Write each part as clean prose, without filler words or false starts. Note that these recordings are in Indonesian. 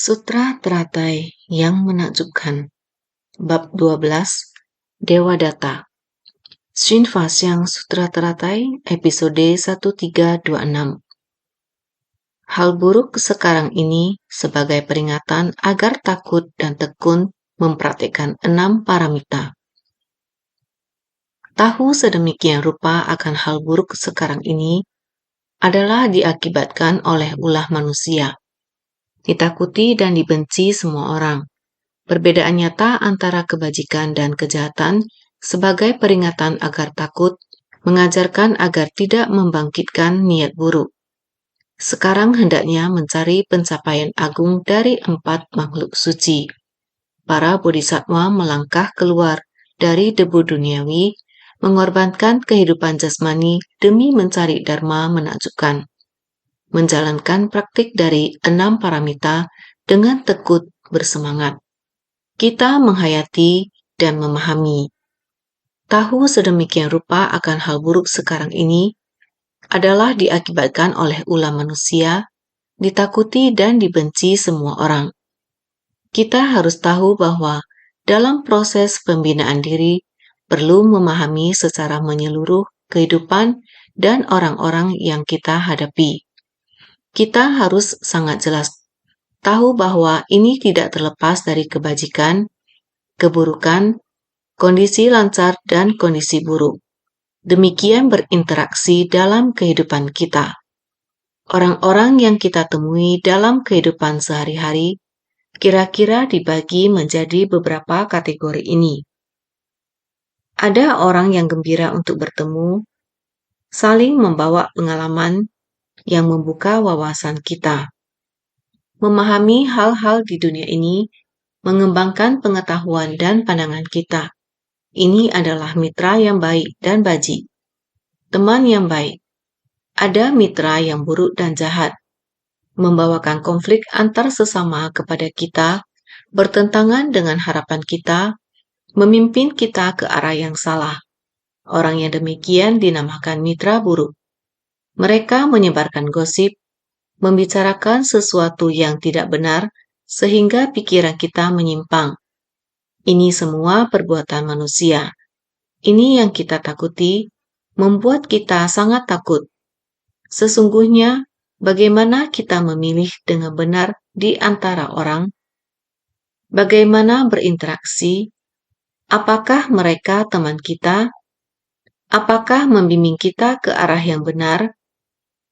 Sutra Teratai yang Menakjubkan. Bab 12, Dewadatta. Shinfasyang Sutra Teratai, episode 1326. Hal buruk sekarang ini sebagai peringatan agar takut dan tekun mempraktikkan 6 paramita. Tahu sedemikian rupa akan hal buruk sekarang ini adalah diakibatkan oleh ulah manusia. Ditakuti dan dibenci semua orang. Perbedaan nyata antara kebajikan dan kejahatan sebagai peringatan agar takut, mengajarkan agar tidak membangkitkan niat buruk. Sekarang hendaknya mencari pencapaian agung dari 4 makhluk suci. Para bodhisattva melangkah keluar dari debu duniawi, mengorbankan kehidupan jasmani demi mencari dharma menakjubkan. Menjalankan praktik dari 6 paramita dengan tekun bersemangat. Kita menghayati dan memahami. Tahu sedemikian rupa akan hal buruk sekarang ini adalah diakibatkan oleh ulah manusia, ditakuti dan dibenci semua orang. Kita harus tahu bahwa dalam proses pembinaan diri perlu memahami secara menyeluruh kehidupan dan orang-orang yang kita hadapi. Kita harus sangat jelas tahu bahwa ini tidak terlepas dari kebajikan, keburukan, kondisi lancar dan kondisi buruk. Demikian berinteraksi dalam kehidupan kita. Orang-orang yang kita temui dalam kehidupan sehari-hari kira-kira dibagi menjadi beberapa kategori ini. Ada orang yang gembira untuk bertemu, saling membawa pengalaman yang membuka wawasan kita. Memahami hal-hal di dunia ini mengembangkan pengetahuan dan pandangan kita. Ini adalah mitra yang baik dan baji. Teman yang baik. Ada mitra yang buruk dan jahat. Membawakan konflik antar sesama kepada kita, bertentangan dengan harapan kita, memimpin kita ke arah yang salah. Orang yang demikian dinamakan mitra buruk. Mereka menyebarkan gosip, membicarakan sesuatu yang tidak benar, sehingga pikiran kita menyimpang. Ini semua perbuatan manusia. Ini yang kita takuti, membuat kita sangat takut. Sesungguhnya, bagaimana kita memilih dengan benar di antara orang? Bagaimana berinteraksi? Apakah mereka teman kita? Apakah membimbing kita ke arah yang benar?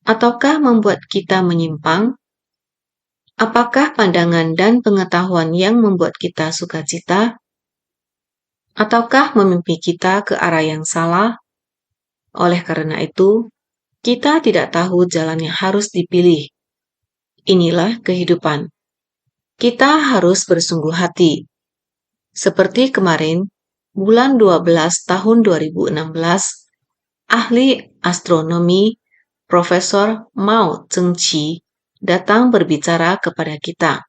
Ataukah membuat kita menyimpang? Apakah pandangan dan pengetahuan yang membuat kita sukacita? Ataukah memimpin kita ke arah yang salah? Oleh karena itu, kita tidak tahu jalan yang harus dipilih. Inilah kehidupan. Kita harus bersungguh hati. Seperti kemarin, bulan 12 tahun 2016, ahli astronomi Profesor Mao Zhengqi datang berbicara kepada kita.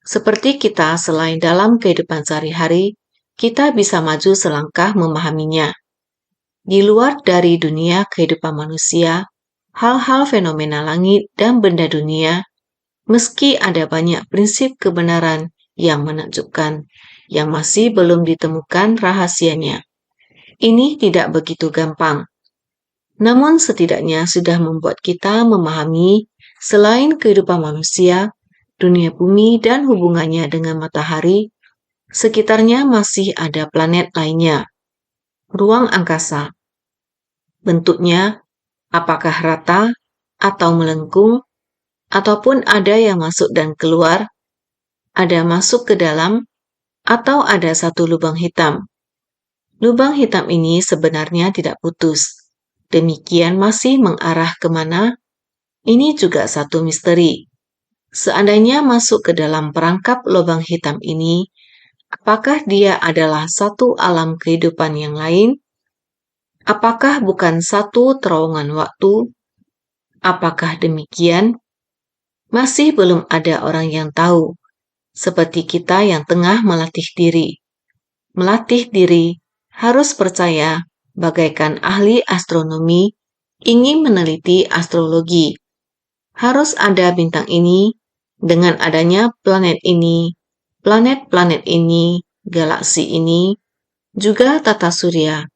Seperti kita selain dalam kehidupan sehari-hari, kita bisa maju selangkah memahaminya. Di luar dari dunia kehidupan manusia, hal-hal fenomena langit dan benda dunia, meski ada banyak prinsip kebenaran yang menakjubkan, yang masih belum ditemukan rahasianya. Ini tidak begitu gampang. Namun setidaknya sudah membuat kita memahami selain kehidupan manusia, dunia bumi dan hubungannya dengan matahari, sekitarnya masih ada planet lainnya. Ruang angkasa. Bentuknya apakah rata atau melengkung, ataupun ada yang masuk dan keluar, ada masuk ke dalam, atau ada satu lubang hitam. Lubang hitam ini sebenarnya tidak putus. Demikian masih mengarah kemana? Ini juga satu misteri. Seandainya masuk ke dalam perangkap lubang hitam ini, apakah dia adalah satu alam kehidupan yang lain? Apakah bukan satu terowongan waktu? Apakah demikian? Masih belum ada orang yang tahu, seperti kita yang tengah melatih diri. Melatih diri harus percaya, bagaikan ahli astronomi ingin meneliti astrologi. Harus ada bintang ini, Dengan adanya planet-planet ini, galaksi ini, juga tata surya,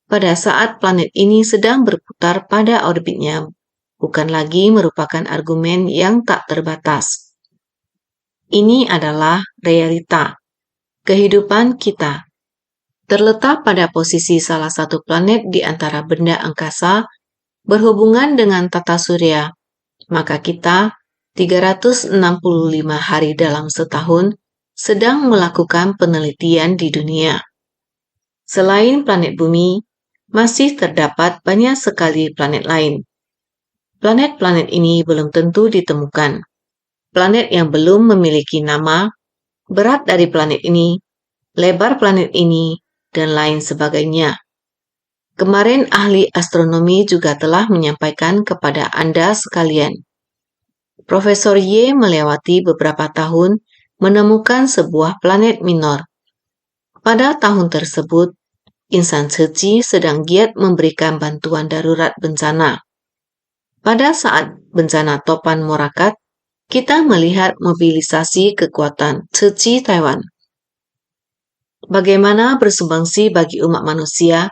pada saat planet ini sedang berputar pada orbitnya, bukan lagi merupakan argumen yang tak terbatas. Ini adalah realita kehidupan kita. Terletak pada posisi salah satu planet di antara benda angkasa berhubungan dengan tata surya, maka kita 365 hari dalam setahun sedang melakukan penelitian di dunia. Selain planet Bumi, masih terdapat banyak sekali planet lain. Planet-planet ini belum tentu ditemukan. Planet yang belum memiliki nama, berat dari planet ini, lebar planet ini, dan lain sebagainya. Kemarin ahli astronomi juga telah menyampaikan kepada Anda sekalian. Profesor Y melewati beberapa tahun menemukan sebuah planet minor. Pada tahun tersebut, insan Ceci sedang giat memberikan bantuan darurat bencana. Pada saat bencana Topan Morakot, kita melihat mobilisasi kekuatan Ceci Taiwan. Bagaimana bersumbangsi bagi umat manusia,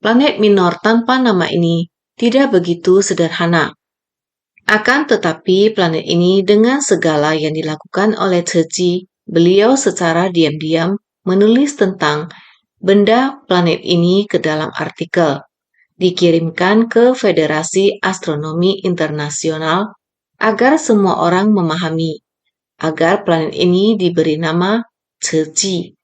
planet minor tanpa nama ini tidak begitu sederhana. Akan tetapi planet ini dengan segala yang dilakukan oleh Ceci, beliau secara diam-diam menulis tentang benda planet ini ke dalam artikel, dikirimkan ke Federasi Astronomi Internasional agar semua orang memahami, agar planet ini diberi nama Ceci.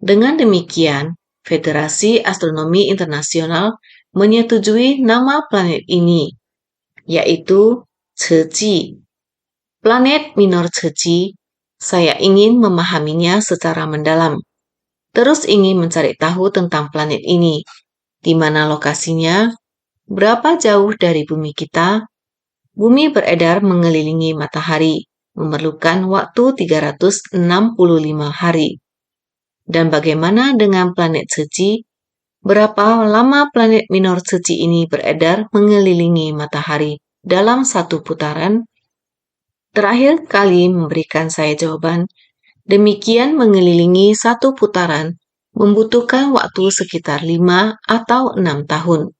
Dengan demikian, Federasi Astronomi Internasional menyetujui nama planet ini, yaitu Ceci. Planet minor Ceci, saya ingin memahaminya secara mendalam. Terus ingin mencari tahu tentang planet ini, di mana lokasinya, berapa jauh dari bumi kita. Bumi beredar mengelilingi matahari, memerlukan waktu 365 hari. Dan bagaimana dengan planet Ceci? Berapa lama planet minor Ceci ini beredar mengelilingi matahari dalam satu putaran? Terakhir kali memberikan saya jawaban, demikian mengelilingi satu putaran membutuhkan waktu sekitar 5 atau 6 tahun.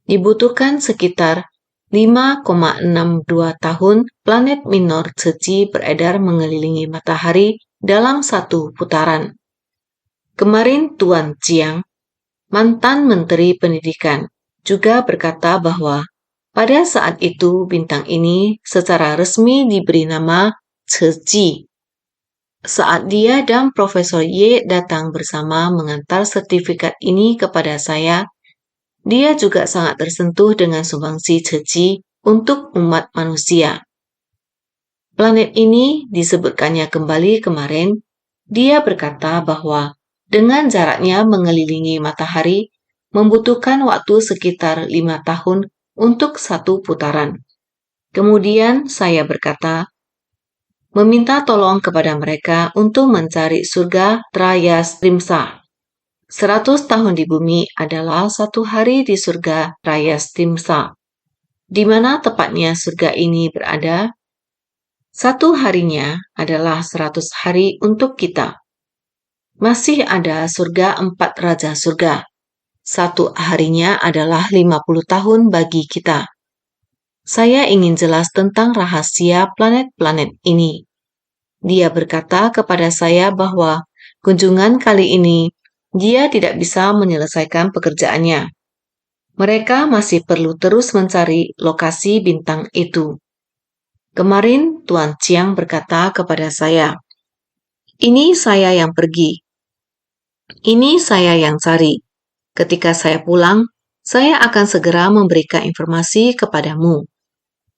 Dibutuhkan sekitar 5,62 tahun planet minor Ceci beredar mengelilingi matahari dalam satu putaran. Kemarin Tuan Chiang, mantan Menteri Pendidikan, juga berkata bahwa pada saat itu bintang ini secara resmi diberi nama Ceci. Saat dia dan Profesor Y datang bersama mengantar sertifikat ini kepada saya, dia juga sangat tersentuh dengan sumbangsi Ceci untuk umat manusia. Planet ini disebutkannya kembali kemarin, dia berkata bahwa dengan jaraknya mengelilingi matahari, membutuhkan waktu sekitar 5 tahun untuk satu putaran. Kemudian saya berkata, meminta tolong kepada mereka untuk mencari surga Trayastrimsa. 100 tahun di bumi adalah 1 hari di surga Trayastrimsa. Di mana tepatnya surga ini berada? 1 harinya adalah 100 hari untuk kita. Masih ada surga 4 raja surga. 1 harinya adalah 50 tahun bagi kita. Saya ingin jelas tentang rahasia planet-planet ini. Dia berkata kepada saya bahwa kunjungan kali ini dia tidak bisa menyelesaikan pekerjaannya. Mereka masih perlu terus mencari lokasi bintang itu. Kemarin Tuan Chiang berkata kepada saya, "Ini saya yang pergi. Ini saya yang cari. Ketika saya pulang, saya akan segera memberikan informasi kepadamu.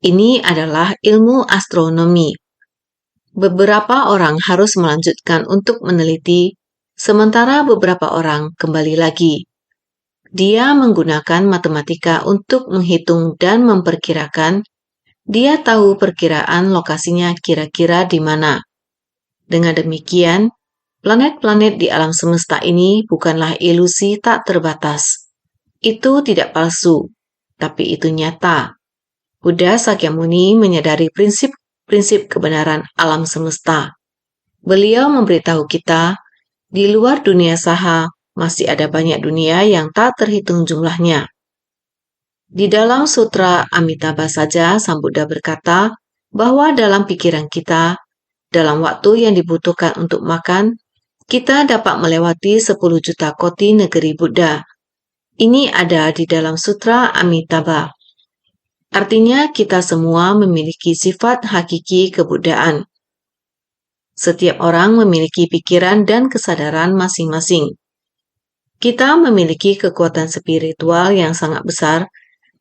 Ini adalah ilmu astronomi. Beberapa orang harus melanjutkan untuk meneliti, sementara beberapa orang kembali lagi. Dia menggunakan matematika untuk menghitung dan memperkirakan. Dia tahu perkiraan lokasinya kira-kira di mana. Dengan demikian, planet-planet di alam semesta ini bukanlah ilusi tak terbatas. Itu tidak palsu, tapi itu nyata. Buddha Sakyamuni menyadari prinsip prinsip kebenaran alam semesta. Beliau memberitahu kita, di luar dunia saha masih ada banyak dunia yang tak terhitung jumlahnya. Di dalam Sutra Amitabha saja Sang Buddha berkata bahwa dalam pikiran kita, dalam waktu yang dibutuhkan untuk makan, kita dapat melewati 10 juta koti negeri Buddha. Ini ada di dalam Sutra Amitabha. Artinya kita semua memiliki sifat hakiki kebuddhaan. Setiap orang memiliki pikiran dan kesadaran masing-masing. Kita memiliki kekuatan spiritual yang sangat besar,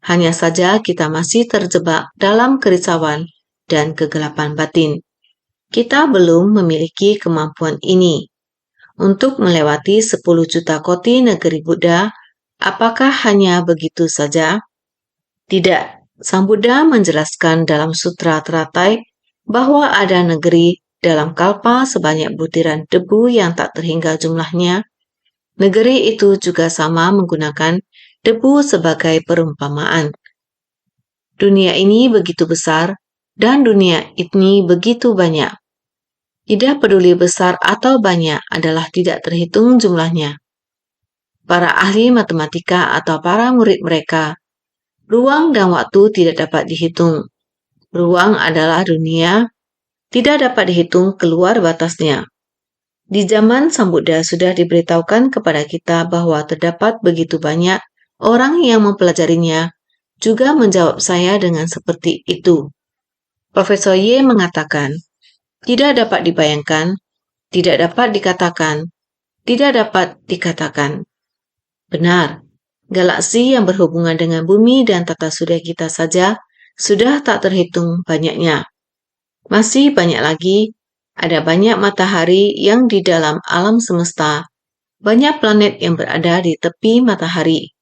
hanya saja kita masih terjebak dalam kerisauan dan kegelapan batin. Kita belum memiliki kemampuan ini. Untuk melewati 10 juta koti negeri Buddha, apakah hanya begitu saja? Tidak. Sang Buddha menjelaskan dalam Sutra Teratai bahwa ada negeri dalam kalpa sebanyak butiran debu yang tak terhingga jumlahnya. Negeri itu juga sama menggunakan debu sebagai perumpamaan. Dunia ini begitu besar dan dunia ini begitu banyak. Tidak peduli besar atau banyak adalah tidak terhitung jumlahnya. Para ahli matematika atau para murid mereka, ruang dan waktu tidak dapat dihitung. Ruang adalah dunia, tidak dapat dihitung keluar batasnya. Di zaman Sang Buddha sudah diberitahukan kepada kita bahwa terdapat begitu banyak orang yang mempelajarinya, juga menjawab saya dengan seperti itu. Profesor Y mengatakan, tidak dapat dibayangkan, tidak dapat dikatakan, tidak dapat dikatakan. Benar. Galaksi yang berhubungan dengan bumi dan tata surya kita saja sudah tak terhitung banyaknya. Masih banyak lagi, ada banyak matahari yang di dalam alam semesta, banyak planet yang berada di tepi matahari.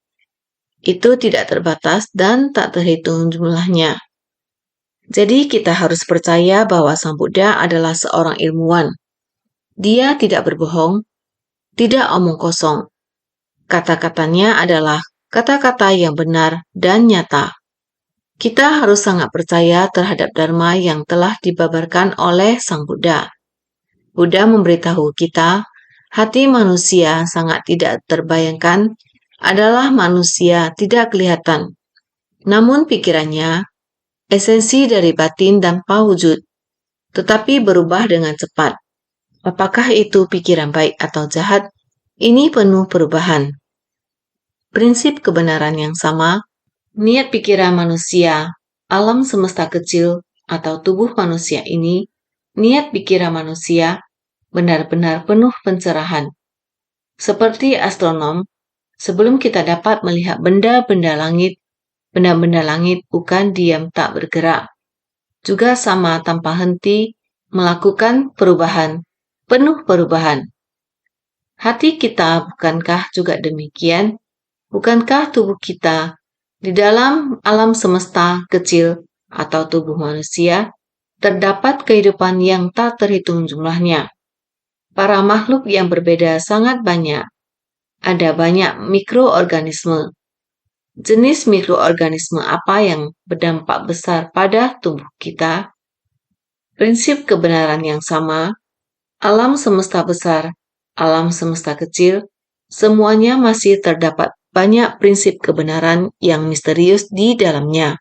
Itu tidak terbatas dan tak terhitung jumlahnya. Jadi kita harus percaya bahwa Sang Buddha adalah seorang ilmuwan. Dia tidak berbohong, tidak omong kosong. Kata-katanya adalah kata-kata yang benar dan nyata. Kita harus sangat percaya terhadap Dharma yang telah dibabarkan oleh Sang Buddha. Buddha memberitahu kita, hati manusia sangat tidak terbayangkan adalah manusia tidak kelihatan. Namun pikirannya, esensi dari batin tanpa wujud, tetapi berubah dengan cepat. Apakah itu pikiran baik atau jahat? Ini penuh perubahan. Prinsip kebenaran yang sama, niat pikiran manusia, alam semesta kecil, atau tubuh manusia ini, niat pikiran manusia, benar-benar penuh pencerahan. Seperti astronom, sebelum kita dapat melihat benda-benda langit bukan diam tak bergerak. Juga sama tanpa henti, melakukan perubahan, penuh perubahan. Hati kita bukankah juga demikian? Bukankah tubuh kita di dalam alam semesta kecil atau tubuh manusia terdapat kehidupan yang tak terhitung jumlahnya? Para makhluk yang berbeda sangat banyak. Ada banyak mikroorganisme. Jenis mikroorganisme apa yang berdampak besar pada tubuh kita? Prinsip kebenaran yang sama, alam semesta besar, alam semesta kecil, semuanya masih terdapat banyak prinsip kebenaran yang misterius di dalamnya.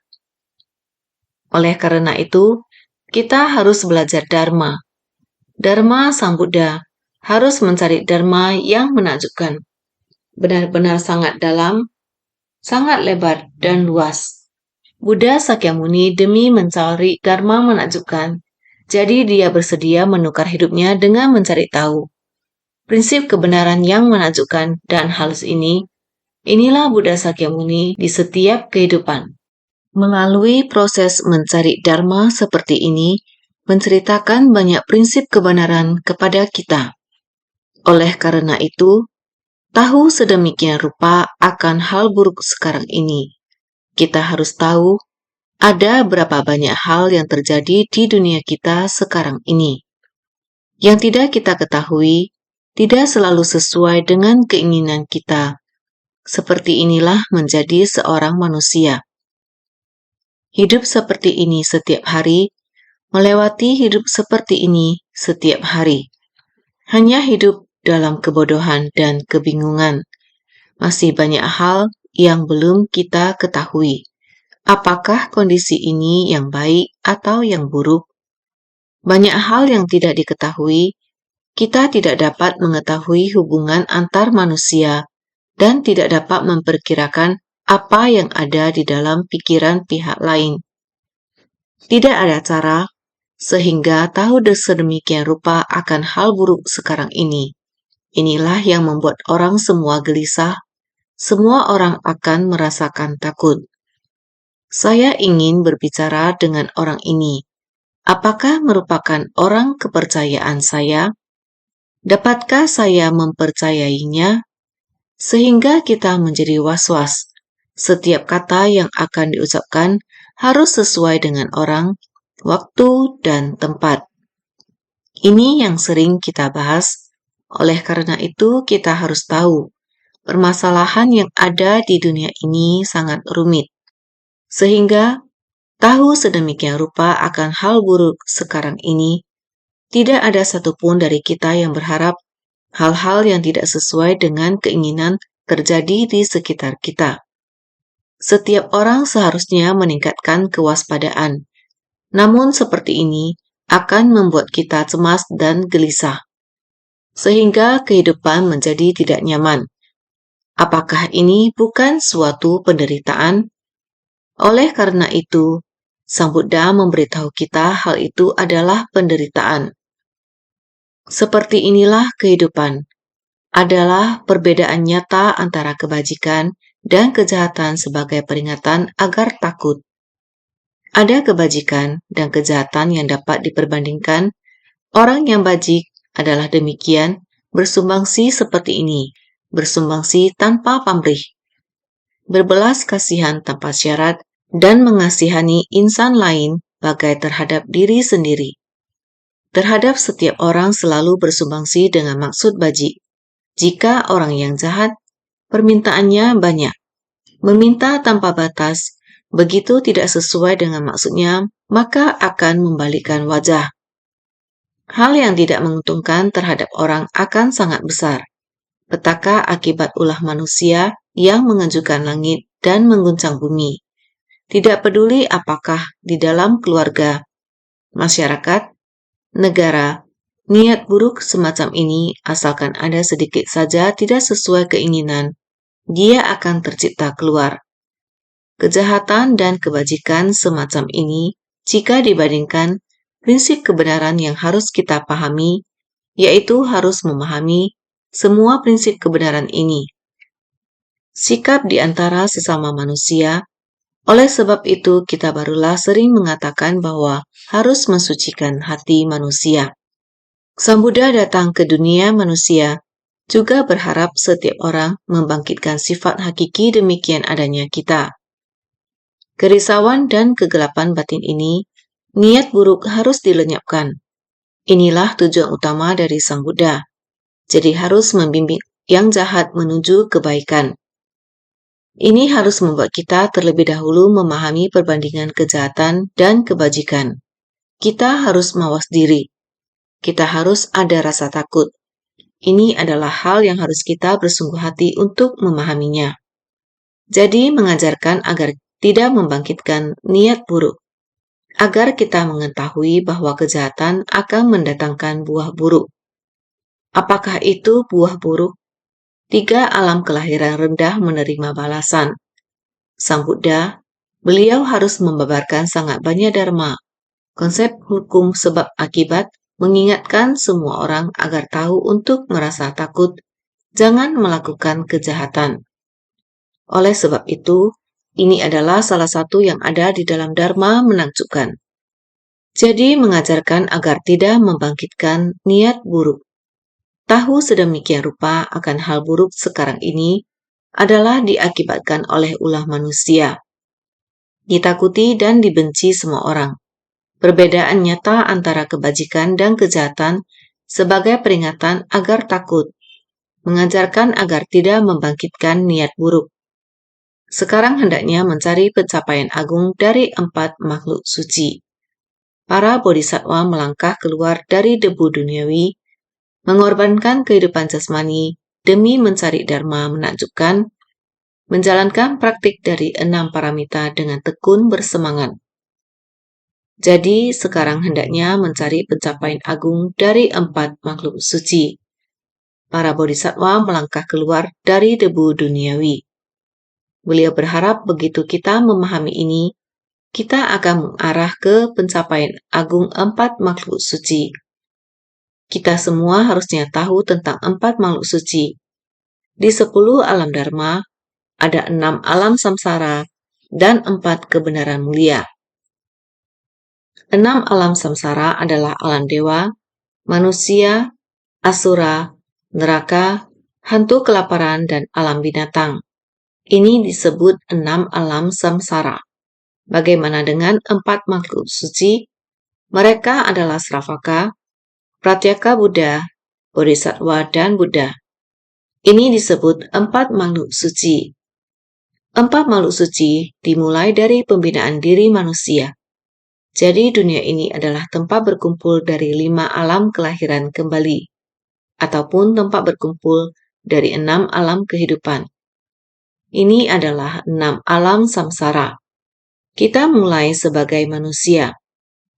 Oleh karena itu, kita harus belajar Dharma. Dharma Sang Buddha harus mencari Dharma yang menakjubkan. Benar-benar sangat dalam, sangat lebar dan luas. Buddha Sakyamuni demi mencari Dharma menakjubkan, jadi dia bersedia menukar hidupnya dengan mencari tahu. Prinsip kebenaran yang menakjubkan dan halus ini, inilah Buddha Sakyamuni di setiap kehidupan. Melalui proses mencari Dharma seperti ini, menceritakan banyak prinsip kebenaran kepada kita. Oleh karena itu, tahu sedemikian rupa akan hal buruk sekarang ini. Kita harus tahu, ada berapa banyak hal yang terjadi di dunia kita sekarang ini. Yang tidak kita ketahui, tidak selalu sesuai dengan keinginan kita. Seperti inilah menjadi seorang manusia. Hidup seperti ini setiap hari melewati hidup seperti ini setiap hari. Hanya hidup dalam kebodohan dan kebingungan. Masih banyak hal yang belum kita ketahui. Apakah kondisi ini yang baik atau yang buruk? Banyak hal yang tidak diketahui. Kita tidak dapat mengetahui hubungan antar manusia dan tidak dapat memperkirakan apa yang ada di dalam pikiran pihak lain. Tidak ada cara sehingga tahu sedemikian rupa akan hal buruk sekarang ini. Inilah yang membuat orang semua gelisah. Semua orang akan merasakan takut. Saya ingin berbicara dengan orang ini. Apakah merupakan orang kepercayaan saya? Dapatkah saya mempercayainya? Sehingga kita menjadi was-was. Setiap kata yang akan diucapkan harus sesuai dengan orang, waktu, dan tempat. Ini yang sering kita bahas. Oleh karena itu, kita harus tahu permasalahan yang ada di dunia ini sangat rumit. Sehingga tahu sedemikian rupa akan hal buruk sekarang ini, tidak ada satupun dari kita yang berharap hal-hal yang tidak sesuai dengan keinginan terjadi di sekitar kita. Setiap orang seharusnya meningkatkan kewaspadaan. Namun seperti ini akan membuat kita cemas dan gelisah, sehingga kehidupan menjadi tidak nyaman. Apakah ini bukan suatu penderitaan? Oleh karena itu, Sang Buddha memberitahu kita hal itu adalah penderitaan. Seperti inilah kehidupan, adalah perbedaan nyata antara kebajikan dan kejahatan sebagai peringatan agar takut. Ada kebajikan dan kejahatan yang dapat diperbandingkan. Orang yang bajik adalah demikian, bersumbangsi seperti ini, bersumbangsi tanpa pamrih, berbelas kasihan tanpa syarat, dan mengasihani insan lain bagai terhadap diri sendiri. Terhadap setiap orang selalu bersumbangsi dengan maksud bajik. Jika orang yang jahat, permintaannya banyak, meminta tanpa batas, begitu tidak sesuai dengan maksudnya, maka akan membalikkan wajah. Hal yang tidak menguntungkan terhadap orang akan sangat besar. Petaka akibat ulah manusia yang mengajukan langit dan mengguncang bumi. Tidak peduli apakah di dalam keluarga, masyarakat, negara, niat buruk semacam ini asalkan ada sedikit saja tidak sesuai keinginan, dia akan tercipta keluar. Kejahatan dan kebajikan semacam ini, jika dibandingkan prinsip kebenaran yang harus kita pahami, yaitu harus memahami semua prinsip kebenaran ini. Sikap di antara sesama manusia. Oleh sebab itu, kita barulah sering mengatakan bahwa harus mensucikan hati manusia. Sang Buddha datang ke dunia manusia, juga berharap setiap orang membangkitkan sifat hakiki demikian adanya kita. Kerisauan dan kegelapan batin ini, niat buruk harus dilenyapkan. Inilah tujuan utama dari Sang Buddha. Jadi harus membimbing yang jahat menuju kebaikan. Ini harus membuat kita terlebih dahulu memahami perbandingan kejahatan dan kebajikan. Kita harus mawas diri. Kita harus ada rasa takut. Ini adalah hal yang harus kita bersungguh hati untuk memahaminya. Jadi mengajarkan agar tidak membangkitkan niat buruk. Agar kita mengetahui bahwa kejahatan akan mendatangkan buah buruk. Apakah itu buah buruk? 3 alam kelahiran rendah menerima balasan. Sang Buddha, beliau harus membabarkan sangat banyak dharma. Konsep hukum sebab akibat mengingatkan semua orang agar tahu untuk merasa takut, jangan melakukan kejahatan. Oleh sebab itu, ini adalah salah satu yang ada di dalam dharma menakjubkan. Jadi mengajarkan agar tidak membangkitkan niat buruk. Tahu sedemikian rupa akan hal buruk sekarang ini adalah diakibatkan oleh ulah manusia. Ditakuti dan dibenci semua orang. Perbedaan nyata antara kebajikan dan kejahatan sebagai peringatan agar takut. Mengajarkan agar tidak membangkitkan niat buruk. Sekarang hendaknya mencari pencapaian agung dari 4 makhluk suci. para bodhisatwa melangkah keluar dari debu duniawi, mengorbankan kehidupan jasmani demi mencari dharma menakjubkan, menjalankan praktik dari 6 paramita dengan tekun bersemangat. Jadi sekarang hendaknya mencari pencapaian agung dari 4 makhluk suci. Para bodhisatwa melangkah keluar dari debu duniawi. Beliau berharap begitu kita memahami ini, kita akan mengarah ke pencapaian agung 4 makhluk suci. Kita semua harusnya tahu tentang 4 makhluk suci. Di 10 alam dharma, ada 6 alam samsara dan 4 kebenaran mulia. 6 alam samsara adalah alam dewa, manusia, asura, neraka, hantu kelaparan, dan alam binatang. Ini disebut 6 alam samsara. Bagaimana dengan 4 makhluk suci? Mereka adalah Sravaka, Pratyeka Buddha, Bodhisattva, dan Buddha. Ini disebut 4 makhluk suci. 4 makhluk suci dimulai dari pembinaan diri manusia. Jadi dunia ini adalah tempat berkumpul dari 5 alam kelahiran kembali, ataupun tempat berkumpul dari 6 alam kehidupan. Ini adalah 6 alam samsara. Kita mulai sebagai manusia.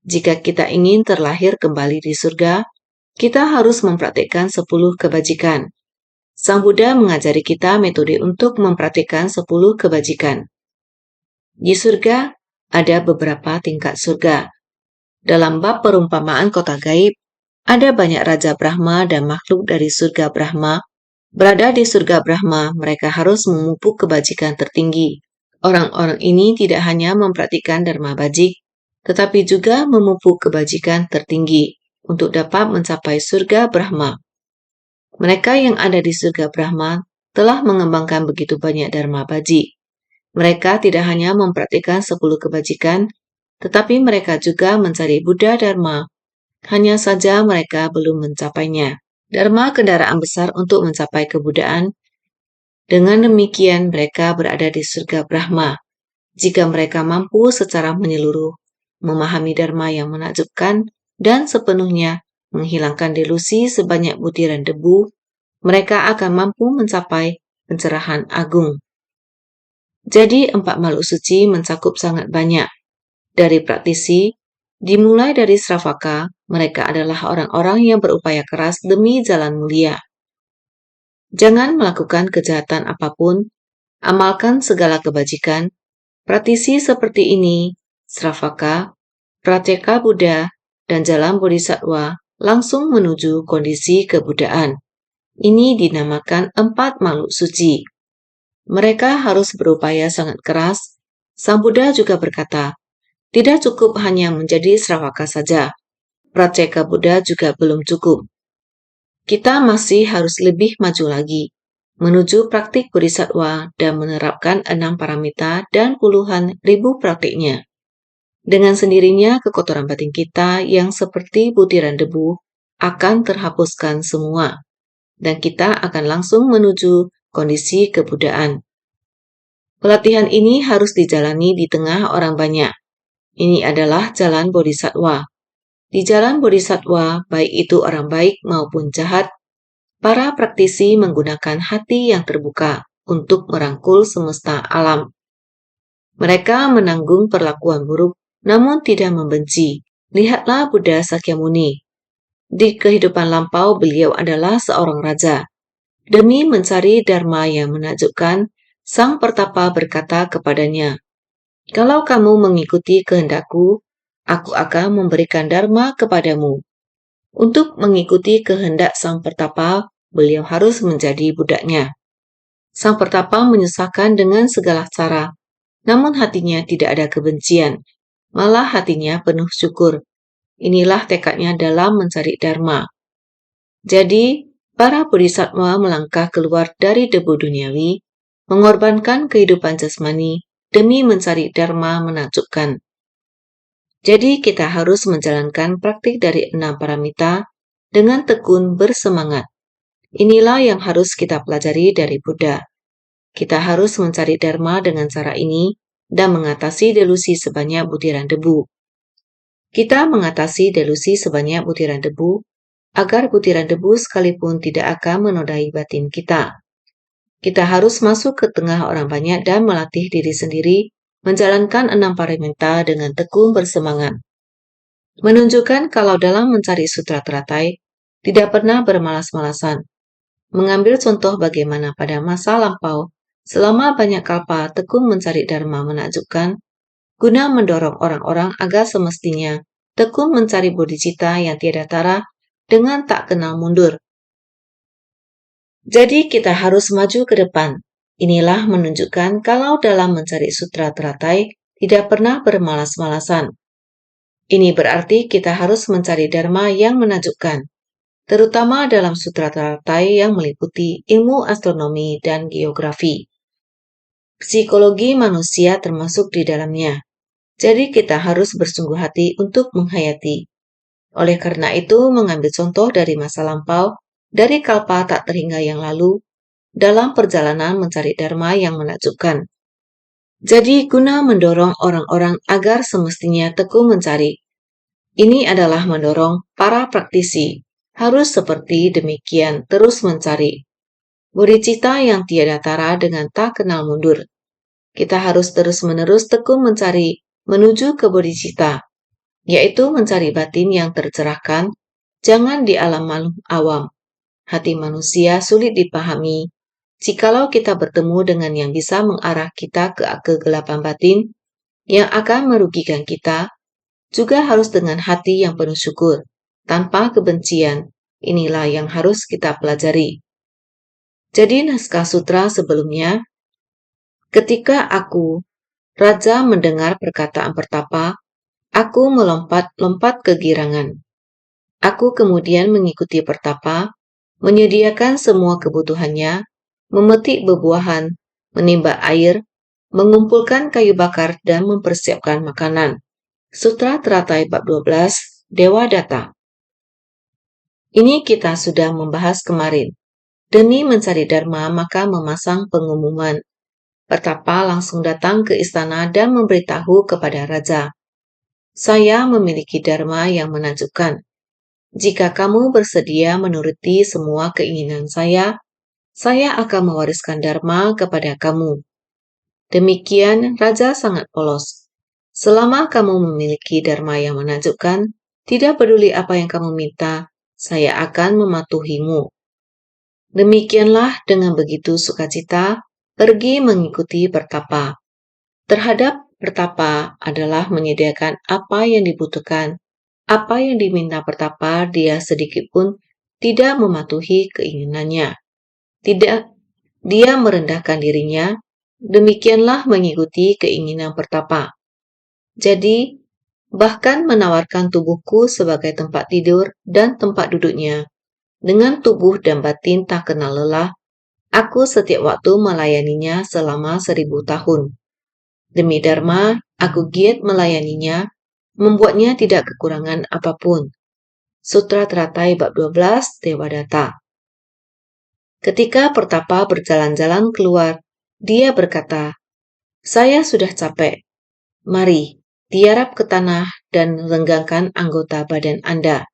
Jika kita ingin terlahir kembali di surga, kita harus mempraktikkan 10 kebajikan. Sang Buddha mengajari kita metode untuk mempraktikkan 10 kebajikan. Di surga, ada beberapa tingkat surga. Dalam bab perumpamaan kota gaib, ada banyak Raja Brahma dan makhluk dari surga Brahma. Berada di surga Brahma, mereka harus memupuk kebajikan tertinggi. Orang-orang ini tidak hanya mempraktikkan dharma bajik, tetapi juga memupuk kebajikan tertinggi untuk dapat mencapai surga Brahma. Mereka yang ada di surga Brahma telah mengembangkan begitu banyak dharma bajik. Mereka tidak hanya mempraktikkan 10 kebajikan, tetapi mereka juga mencari Buddha Dharma. Hanya saja mereka belum mencapainya. Dharma kendaraan besar untuk mencapai kebudaan. Dengan demikian mereka berada di surga Brahma. Jika mereka mampu secara menyeluruh memahami Dharma yang menakjubkan dan sepenuhnya menghilangkan delusi sebanyak butiran debu, mereka akan mampu mencapai pencerahan agung. Jadi 4 makhluk suci mencakup sangat banyak. Dari praktisi, dimulai dari Sravaka, mereka adalah orang-orang yang berupaya keras demi jalan mulia. Jangan melakukan kejahatan apapun, amalkan segala kebajikan. Praktisi seperti ini, Sravaka, Pratyeka Buddha, dan jalan Bodhisattva langsung menuju kondisi kebudaan. Ini dinamakan 4 makhluk suci. Mereka harus berupaya sangat keras. Sang Buddha juga berkata, tidak cukup hanya menjadi Sravaka saja. Pratyeka Buddha juga belum cukup. Kita masih harus lebih maju lagi, menuju praktik Bodhisattva dan menerapkan 6 paramita dan puluhan ribu praktiknya. Dengan sendirinya kekotoran batin kita yang seperti butiran debu akan terhapuskan semua, dan kita akan langsung menuju kondisi kebudaan. Pelatihan ini harus dijalani di tengah orang banyak. Ini adalah jalan Bodhisattva. Di jalan Bodhisattva, baik itu orang baik maupun jahat, para praktisi menggunakan hati yang terbuka untuk merangkul semesta alam. Mereka menanggung perlakuan buruk, namun tidak membenci. Lihatlah Buddha Sakyamuni. Di kehidupan lampau, beliau adalah seorang raja. Demi mencari dharma yang menakjubkan, sang pertapa berkata kepadanya, kalau kamu mengikuti kehendakku, aku akan memberikan dharma kepadamu. Untuk mengikuti kehendak sang pertapa, beliau harus menjadi budaknya. Sang pertapa menyusahkan dengan segala cara, namun hatinya tidak ada kebencian, malah hatinya penuh syukur. Inilah tekadnya dalam mencari dharma. Jadi, para bodhisattva melangkah keluar dari debu duniawi, mengorbankan kehidupan jasmani demi mencari dharma menakjubkan. Jadi kita harus menjalankan praktik dari 6 paramita dengan tekun bersemangat. Inilah yang harus kita pelajari dari Buddha. Kita harus mencari dharma dengan cara ini dan mengatasi delusi sebanyak butiran debu. Kita mengatasi delusi sebanyak butiran debu, agar butiran debu sekalipun tidak akan menodai batin kita. Kita harus masuk ke tengah orang banyak dan melatih diri sendiri menjalankan 6 paramita dengan tekun bersemangat. Menunjukkan kalau dalam mencari sutra teratai, tidak pernah bermalas-malasan. Mengambil contoh bagaimana pada masa lampau, selama banyak kalpa tekun mencari dharma menakjubkan, guna mendorong orang-orang agar semestinya tekun mencari bodhicitta yang tiada tara dengan tak kenal mundur. Jadi kita harus maju ke depan. Inilah menunjukkan kalau dalam mencari sutra teratai tidak pernah bermalas-malasan. Ini berarti kita harus mencari dharma yang menakjubkan, terutama dalam sutra teratai yang meliputi ilmu astronomi dan geografi. Psikologi manusia termasuk di dalamnya. Jadi kita harus bersungguh hati untuk menghayati. Oleh karena itu, mengambil contoh dari masa lampau, dari kalpa tak terhingga yang lalu, dalam perjalanan mencari dharma yang menakjubkan. Jadi, guna mendorong orang-orang agar semestinya tekun mencari. Ini adalah mendorong para praktisi, harus seperti demikian terus mencari. Bodhicitta yang tiada tara dengan tak kenal mundur. Kita harus terus-menerus tekun mencari menuju ke bodhicitta, yaitu mencari batin yang tercerahkan, jangan di alam makhluk awam. Hati manusia sulit dipahami, jikalau kita bertemu dengan yang bisa mengarah kita ke kegelapan batin, yang akan merugikan kita, juga harus dengan hati yang penuh syukur, tanpa kebencian. Inilah yang harus kita pelajari. Jadi naskah sutra sebelumnya, ketika aku, Raja, mendengar perkataan pertapa, aku melompat-lompat kegirangan. Aku kemudian mengikuti pertapa, menyediakan semua kebutuhannya, memetik bebuahan, menimba air, mengumpulkan kayu bakar, dan mempersiapkan makanan. Sutra Teratai bab 12, Dewa Data. Ini kita sudah membahas kemarin. Demi mencari dharma maka memasang pengumuman. Pertapa langsung datang ke istana dan memberitahu kepada raja, saya memiliki dharma yang menakjubkan. Jika kamu bersedia menuruti semua keinginan saya akan mewariskan dharma kepada kamu. Demikian raja sangat polos. Selama kamu memiliki dharma yang menakjubkan, tidak peduli apa yang kamu minta, saya akan mematuhimu. Demikianlah dengan begitu sukacita pergi mengikuti pertapa. Terhadap pertapa adalah menyediakan apa yang dibutuhkan, apa yang diminta pertapa dia sedikit pun tidak mematuhi keinginannya. Tidak, dia merendahkan dirinya, demikianlah mengikuti keinginan pertapa. Jadi, bahkan menawarkan tubuhku sebagai tempat tidur dan tempat duduknya. Dengan tubuh dan batin tak kenal lelah, aku setiap waktu melayaninya selama 1000 tahun. Demi dharma, aku giat melayaninya, membuatnya tidak kekurangan apapun. Sutra Teratai bab 12, Dewa Data. Ketika pertapa berjalan-jalan keluar, dia berkata, saya sudah capek. Mari, tiarap ke tanah dan renggangkan anggota badan Anda.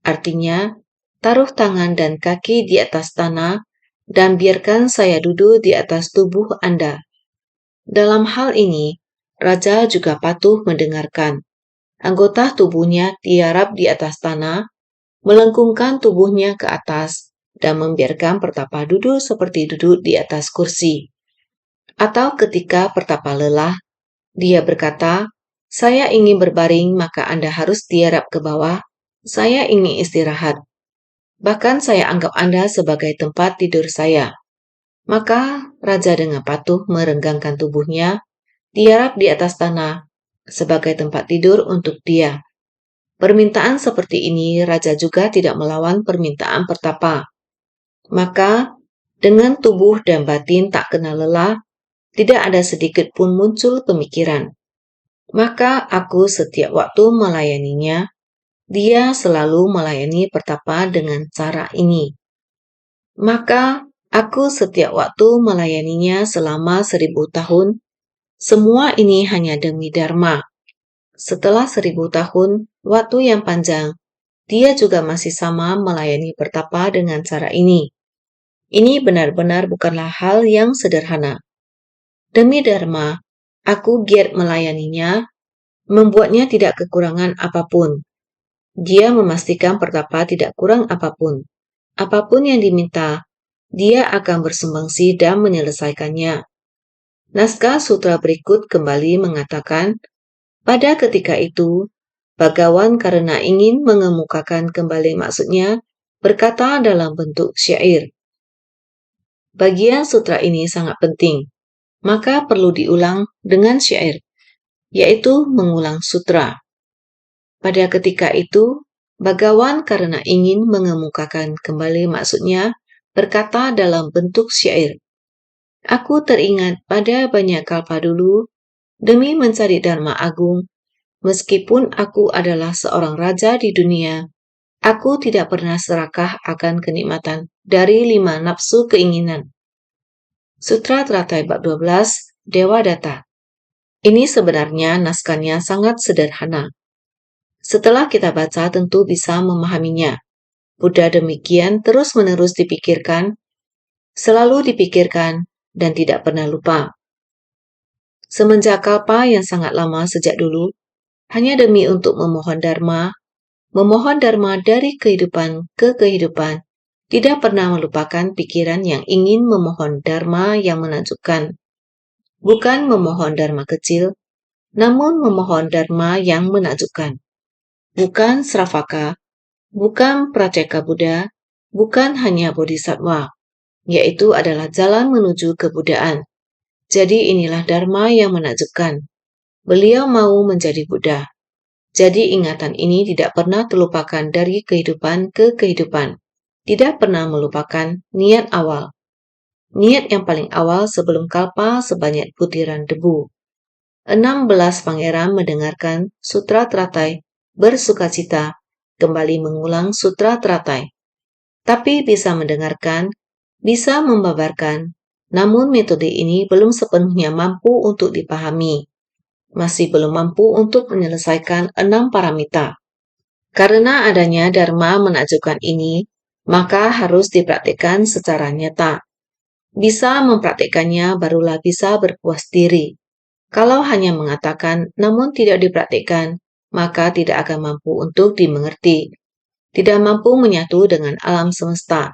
Artinya, taruh tangan dan kaki di atas tanah dan biarkan saya duduk di atas tubuh Anda. Dalam hal ini, Raja juga patuh mendengarkan. Anggota tubuhnya tiarap di atas tanah, melengkungkan tubuhnya ke atas, dan membiarkan pertapa duduk seperti duduk di atas kursi. Atau ketika pertapa lelah, dia berkata, saya ingin berbaring maka Anda harus tiarap ke bawah, saya ingin istirahat. Bahkan saya anggap Anda sebagai tempat tidur saya. Maka raja dengan patuh merenggangkan tubuhnya, tiarap di atas tanah, sebagai tempat tidur untuk dia. Permintaan seperti ini raja juga tidak melawan permintaan pertapa. Maka, dengan tubuh dan batin tak kenal lelah, tidak ada sedikit pun muncul pemikiran. Maka aku setiap waktu melayaninya, dia selalu melayani pertapa dengan cara ini. Maka aku setiap waktu melayaninya selama 1000 tahun. Semua ini hanya demi dharma. Setelah 1000 tahun, waktu yang panjang, dia juga masih sama melayani pertapa dengan cara ini. Ini benar-benar bukanlah hal yang sederhana. Demi Dharma, aku giat melayaninya, membuatnya tidak kekurangan apapun. Dia memastikan pertapa tidak kurang apapun. Apapun yang diminta, dia akan bersumbangsi dan menyelesaikannya. Naskah sutra berikut kembali mengatakan, pada ketika itu, Bagawan karena ingin mengemukakan kembali maksudnya, berkata dalam bentuk syair. Bagian sutra ini sangat penting, maka perlu diulang dengan syair, yaitu mengulang sutra. Pada ketika itu, Bagawan karena ingin mengemukakan kembali maksudnya, berkata dalam bentuk syair. Aku teringat pada banyak kalpa dulu, demi mencari Dharma Agung, meskipun aku adalah seorang raja di dunia, aku tidak pernah serakah akan kenikmatan dari 5 nafsu keinginan. Sutra Teratai bab 12, Dewa Data. Ini sebenarnya naskahnya sangat sederhana. Setelah kita baca tentu bisa memahaminya. Buddha demikian terus-menerus dipikirkan, selalu dipikirkan, dan tidak pernah lupa. Semenjak kalpa yang sangat lama sejak dulu, hanya demi untuk memohon Dharma dari kehidupan ke kehidupan, tidak pernah melupakan pikiran yang ingin memohon Dharma yang menakjubkan. Bukan memohon Dharma kecil, namun memohon Dharma yang menakjubkan. Bukan Sravaka, bukan Praceka Buddha, bukan hanya Bodhisattva, yaitu adalah jalan menuju kebudaan. Jadi inilah Dharma yang menakjubkan. Beliau mau menjadi Buddha. Jadi ingatan ini tidak pernah terlupakan dari kehidupan ke kehidupan. Tidak pernah melupakan niat awal. Niat yang paling awal sebelum kalpa sebanyak butiran debu. 16 pangeran mendengarkan Sutra Teratai bersukacita kembali mengulang Sutra Teratai. Tapi bisa mendengarkan, bisa membabarkan, namun metode ini belum sepenuhnya mampu untuk dipahami. Masih belum mampu untuk menyelesaikan 6 paramita. Karena adanya Dharma menakjubkan ini, maka harus dipraktikkan secara nyata. Bisa mempraktikkannya barulah bisa berpuas diri. Kalau hanya mengatakan namun tidak dipraktikkan, maka tidak akan mampu untuk dimengerti. Tidak mampu menyatu dengan alam semesta.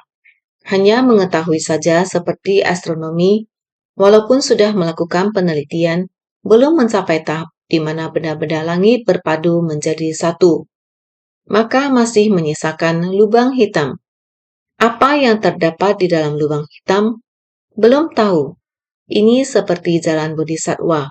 Hanya mengetahui saja seperti astronomi, walaupun sudah melakukan penelitian, belum mencapai tahap di mana benda-benda langit berpadu menjadi satu. Maka masih menyisakan lubang hitam. Apa yang terdapat di dalam lubang hitam? Belum tahu. Ini seperti jalan bodhisattva.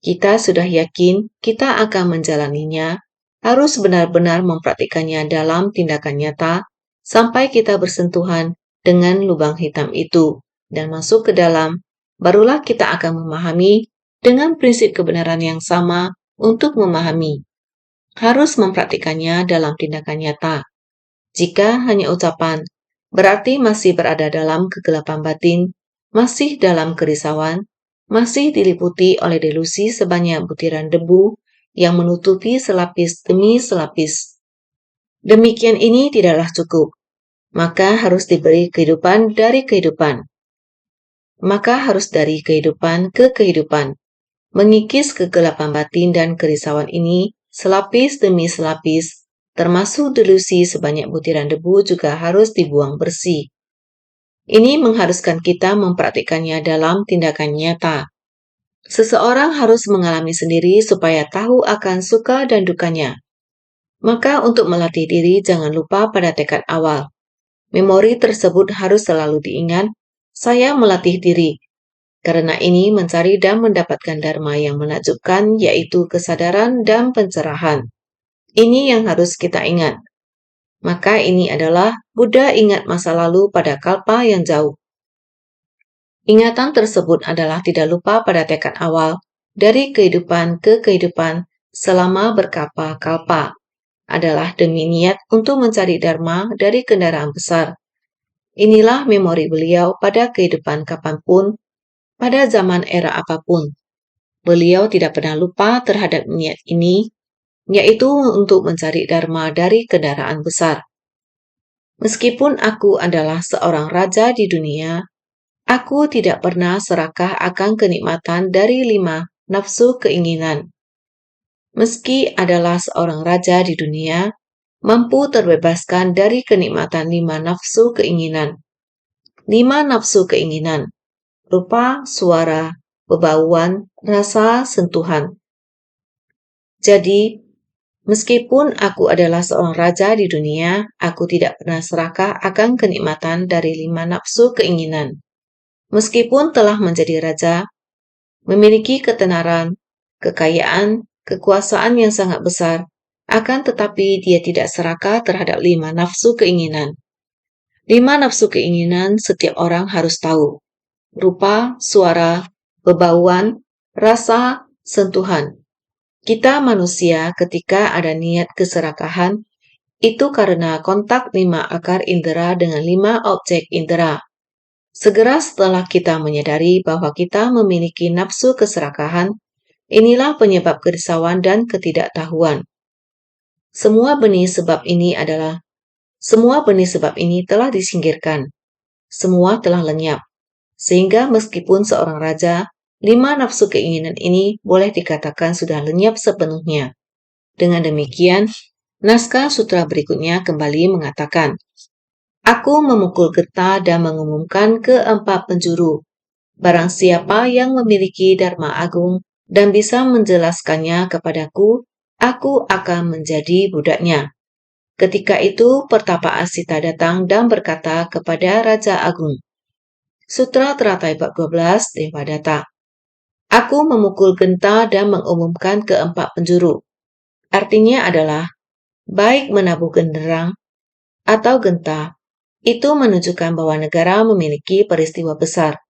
Kita sudah yakin kita akan menjalaninya, harus benar-benar mempraktikannya dalam tindakan nyata, sampai kita bersentuhan dengan lubang hitam itu, dan masuk ke dalam, barulah kita akan memahami dengan prinsip kebenaran yang sama untuk memahami. Harus mempraktikannya dalam tindakan nyata. Jika hanya ucapan, berarti masih berada dalam kegelapan batin, masih dalam kerisauan, masih diliputi oleh delusi sebanyak butiran debu yang menutupi selapis demi selapis. Demikian ini tidaklah cukup, maka harus diberi kehidupan dari kehidupan. Maka harus dari kehidupan ke kehidupan. Mengikis kegelapan batin dan kerisauan ini selapis demi selapis, termasuk delusi sebanyak butiran debu juga harus dibuang bersih. Ini mengharuskan kita mempraktikkannya dalam tindakan nyata. Seseorang harus mengalami sendiri supaya tahu akan suka dan dukanya. Maka untuk melatih diri jangan lupa pada tekad awal. Memori tersebut harus selalu diingat, saya melatih diri. Karena ini mencari dan mendapatkan Dharma yang menakjubkan, yaitu kesadaran dan pencerahan. Ini yang harus kita ingat. Maka ini adalah Buddha ingat masa lalu pada kalpa yang jauh. Ingatan tersebut adalah tidak lupa pada tekad awal, dari kehidupan ke kehidupan selama berkalpa-kalpa. Adalah demi niat untuk mencari Dharma dari kendaraan besar. Inilah memori beliau pada kehidupan kapanpun, pada zaman era apapun. Beliau tidak pernah lupa terhadap niat ini, yaitu untuk mencari dharma dari kendaraan besar. Meskipun aku adalah seorang raja di dunia, aku tidak pernah serakah akan kenikmatan dari 5 nafsu keinginan. Meski adalah seorang raja di dunia, mampu terbebaskan dari kenikmatan 5 nafsu keinginan. 5 nafsu keinginan, rupa, suara, bebauan, rasa, sentuhan. Jadi, meskipun aku adalah seorang raja di dunia, aku tidak pernah serakah akan kenikmatan dari 5 nafsu keinginan. Meskipun telah menjadi raja, memiliki ketenaran, kekayaan, kekuasaan yang sangat besar, akan tetapi dia tidak serakah terhadap 5 nafsu keinginan. 5 nafsu keinginan setiap orang harus tahu. Rupa, suara, bebauan, rasa, sentuhan. Kita manusia ketika ada niat keserakahan, itu karena kontak 5 akar indera dengan 5 objek indera. Segera setelah kita menyadari bahwa kita memiliki nafsu keserakahan, inilah penyebab kerisauan dan ketidaktahuan. Semua benih sebab ini telah disingkirkan. Semua telah lenyap. Sehingga meskipun seorang raja, 5 nafsu keinginan ini boleh dikatakan sudah lenyap sepenuhnya. Dengan demikian, naskah sutra berikutnya kembali mengatakan, Aku memukul getah dan mengumumkan ke 4 penjuru. Barang siapa yang memiliki dharma agung dan bisa menjelaskannya kepadaku, aku akan menjadi budaknya. Ketika itu, Pertapa Asita datang dan berkata kepada Raja Agung, Sutra Teratai bab 12 Devadatta. Aku memukul genta dan mengumumkan ke 4 penjuru. Artinya adalah, baik menabuh genderang atau genta, itu menunjukkan bahwa negara memiliki peristiwa besar.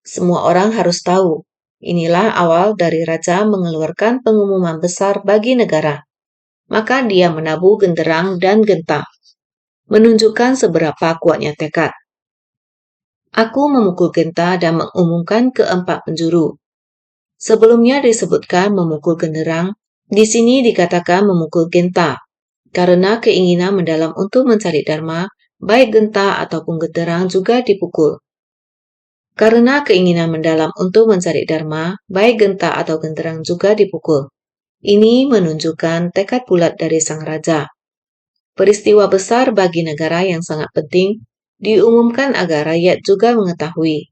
Semua orang harus tahu, inilah awal dari raja mengeluarkan pengumuman besar bagi negara. Maka dia menabuh genderang dan genta, menunjukkan seberapa kuatnya tekad. Aku memukul genta dan mengumumkan ke 4 penjuru. Sebelumnya disebutkan memukul genderang, di sini dikatakan memukul genta, karena keinginan mendalam untuk mencari dharma, baik genta ataupun genderang juga dipukul. Karena keinginan mendalam untuk mencari dharma, baik genta atau genderang juga dipukul. Ini menunjukkan tekad bulat dari sang raja. Peristiwa besar bagi negara yang sangat penting diumumkan agar rakyat juga mengetahui.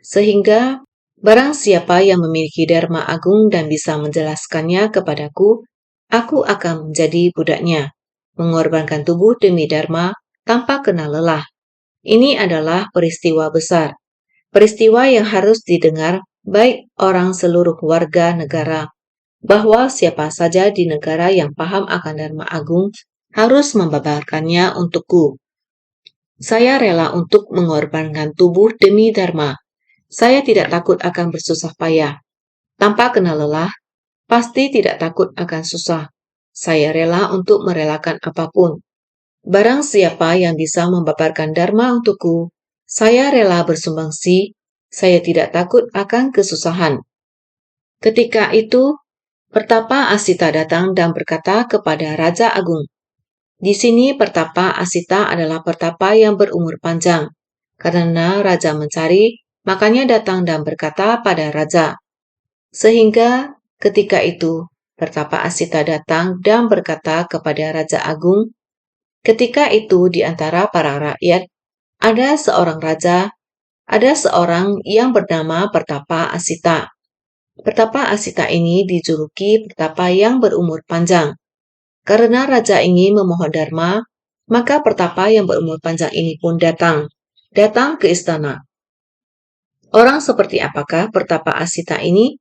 Sehingga barang siapa yang memiliki dharma agung dan bisa menjelaskannya kepadaku, aku akan menjadi budaknya, mengorbankan tubuh demi dharma tanpa kenal lelah. Ini adalah peristiwa besar, peristiwa yang harus didengar baik orang seluruh warga negara, bahwa siapa saja di negara yang paham akan dharma agung harus membabarkannya untukku. Saya rela untuk mengorbankan tubuh demi dharma. Saya tidak takut akan bersusah payah. Tanpa kenal lelah, pasti tidak takut akan susah. Saya rela untuk merelakan apapun. Barang siapa yang bisa membabarkan dharma untukku, saya rela bersumbangsi. Saya tidak takut akan kesusahan. Ketika itu, Pertapa Asita datang dan berkata kepada Raja Agung, Di sini Pertapa Asita adalah pertapa yang berumur panjang. Karena Raja mencari, makanya datang dan berkata pada Raja. Sehingga ketika itu, Pertapa Asita datang dan berkata kepada Raja Agung, ketika itu di antara para rakyat, ada seorang raja, ada seorang yang bernama Pertapa Asita. Pertapa Asita ini dijuluki Pertapa yang berumur panjang. Karena raja ingin memohon dharma, maka Pertapa yang berumur panjang ini pun datang ke istana. Orang seperti apakah Pertapa Asita ini?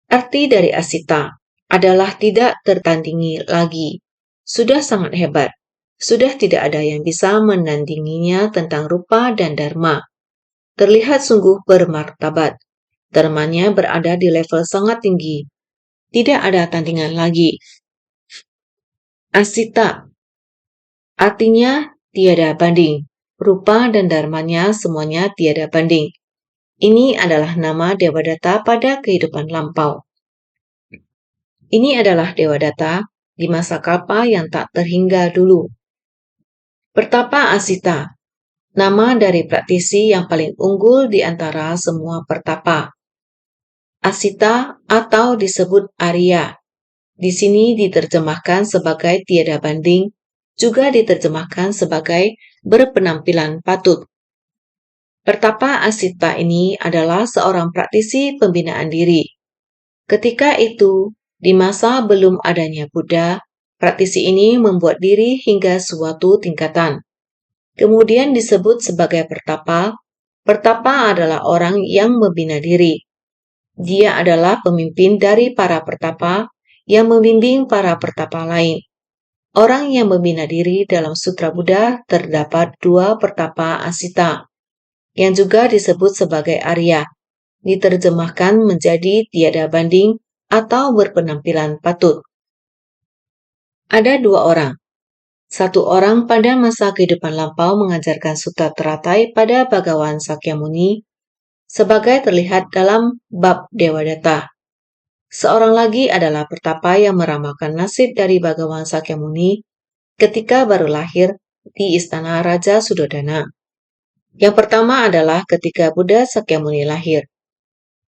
Arti dari Asita adalah tidak tertandingi lagi. Sudah sangat hebat. Sudah tidak ada yang bisa menandinginya tentang rupa dan dharma. Terlihat sungguh bermartabat. Dharmanya berada di level sangat tinggi. Tidak ada tandingan lagi. Asita artinya tiada banding. Rupa dan dharmanya semuanya tiada banding. Ini adalah nama Devadatta pada kehidupan lampau. Ini adalah Devadatta di masa Kalpa yang tak terhingga dulu. Pertapa Asita, nama dari praktisi yang paling unggul di antara semua pertapa. Asita atau disebut Arya, di sini diterjemahkan sebagai tiada banding, juga diterjemahkan sebagai berpenampilan patut. Pertapa Asita ini adalah seorang praktisi pembinaan diri. Ketika itu, di masa belum adanya Buddha, praktisi ini membuat diri hingga suatu tingkatan. Kemudian disebut sebagai pertapa. Pertapa adalah orang yang membina diri. Dia adalah pemimpin dari para pertapa yang membimbing para pertapa lain. Orang yang membina diri dalam Sutra Buddha terdapat 2 pertapa Asita, yang juga disebut sebagai Arya, diterjemahkan menjadi tiada banding atau berpenampilan patut. Ada 2 orang. Satu orang pada masa kehidupan lampau mengajarkan Sutra Teratai pada Bhagawan Sakyamuni, sebagai terlihat dalam bab Dewadatta. Seorang lagi adalah pertapa yang meramalkan nasib dari Bhagawan Sakyamuni ketika baru lahir di istana Raja Sudodana. Yang pertama adalah ketika Buddha Sakyamuni lahir.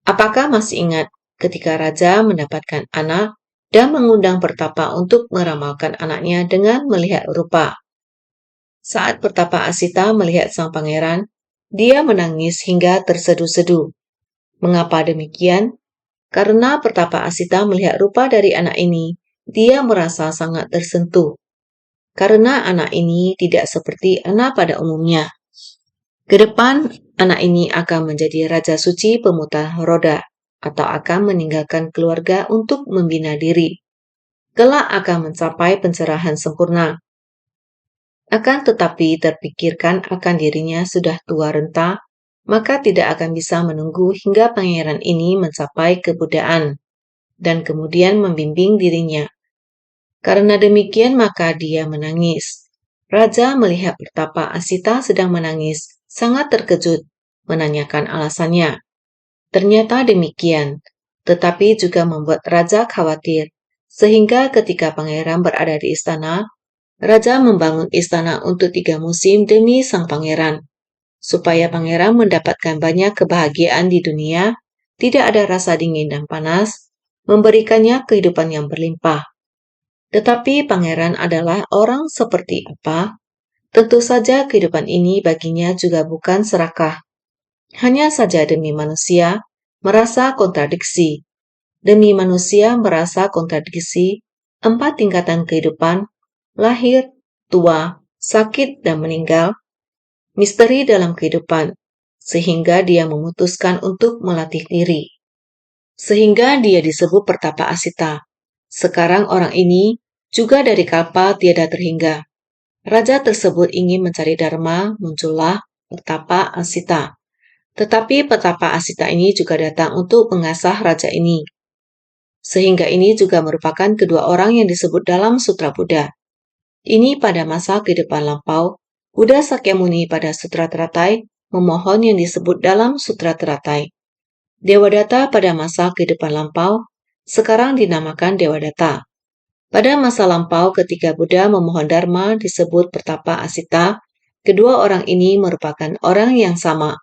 Apakah masih ingat ketika Raja mendapatkan anak dan mengundang pertapa untuk meramalkan anaknya dengan melihat rupa? Saat pertapa Asita melihat sang pangeran, dia menangis hingga terseduh-seduh. Mengapa demikian? Karena pertapa Asita melihat rupa dari anak ini, dia merasa sangat tersentuh. Karena anak ini tidak seperti anak pada umumnya. Kedepan, anak ini akan menjadi raja suci pemutar roda, atau akan meninggalkan keluarga untuk membina diri. Kelak akan mencapai pencerahan sempurna. Akan tetapi terpikirkan akan dirinya sudah tua renta, maka tidak akan bisa menunggu hingga pangeran ini mencapai kebuddhaan, dan kemudian membimbing dirinya. Karena demikian maka dia menangis. Raja melihat pertapa Asita sedang menangis, sangat terkejut, menanyakan alasannya. Ternyata demikian, tetapi juga membuat Raja khawatir, sehingga ketika pangeran berada di istana, Raja membangun istana untuk 3 musim demi sang pangeran, supaya pangeran mendapatkan banyak kebahagiaan di dunia, tidak ada rasa dingin dan panas, memberikannya kehidupan yang berlimpah. Tetapi pangeran adalah orang seperti apa? Tentu saja kehidupan ini baginya juga bukan serakah. Hanya saja demi manusia merasa kontradiksi. Demi manusia merasa kontradiksi, 4 tingkatan kehidupan, lahir, tua, sakit, dan meninggal, misteri dalam kehidupan, sehingga dia memutuskan untuk melatih diri. Sehingga dia disebut pertapa Asita. Sekarang orang ini juga dari Kalpa tiada terhingga. Raja tersebut ingin mencari dharma, muncullah pertapa Asita. Tetapi pertapa Asita ini juga datang untuk mengasah raja ini. Sehingga ini juga merupakan kedua orang yang disebut dalam Sutra Buddha. Ini pada masa kehidupan lampau, Buddha Sakyamuni pada Sutra Teratai memohon yang disebut dalam Sutra Teratai. Dewadatta pada masa kehidupan lampau, sekarang dinamakan Dewadatta. Pada masa lampau ketika Buddha memohon dharma disebut pertapa Asita, kedua orang ini merupakan orang yang sama.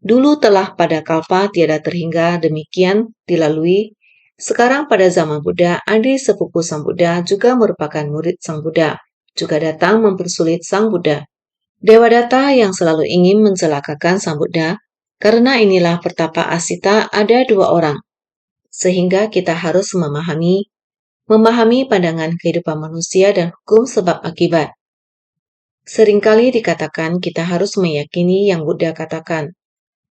Dulu telah pada kalpa tiada terhingga demikian dilalui. Sekarang pada zaman Buddha, adik sepupu Sang Buddha juga merupakan murid Sang Buddha, juga datang mempersulit Sang Buddha. Dewadatta yang selalu ingin mencelakakan Sang Buddha, karena inilah pertapa Asita ada 2 orang. Sehingga kita harus memahami pandangan kehidupan manusia dan hukum sebab akibat. Seringkali dikatakan kita harus meyakini yang Buddha katakan.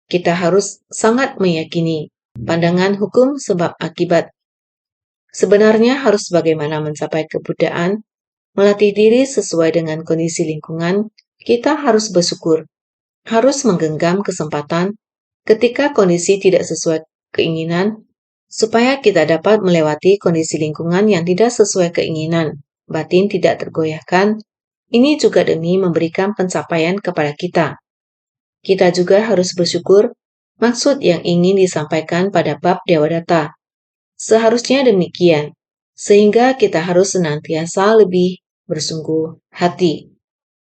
Kita harus sangat meyakini pandangan hukum sebab akibat. Sebenarnya harus bagaimana mencapai kebuddhaan, melatih diri sesuai dengan kondisi lingkungan, kita harus bersyukur, harus menggenggam kesempatan ketika kondisi tidak sesuai keinginan, supaya kita dapat melewati kondisi lingkungan yang tidak sesuai keinginan, batin tidak tergoyahkan. Ini juga demi memberikan pencapaian kepada kita. Kita juga harus bersyukur maksud yang ingin disampaikan pada bab Dewadatta. Seharusnya demikian. sehingga kita harus senantiasa lebih bersungguh hati.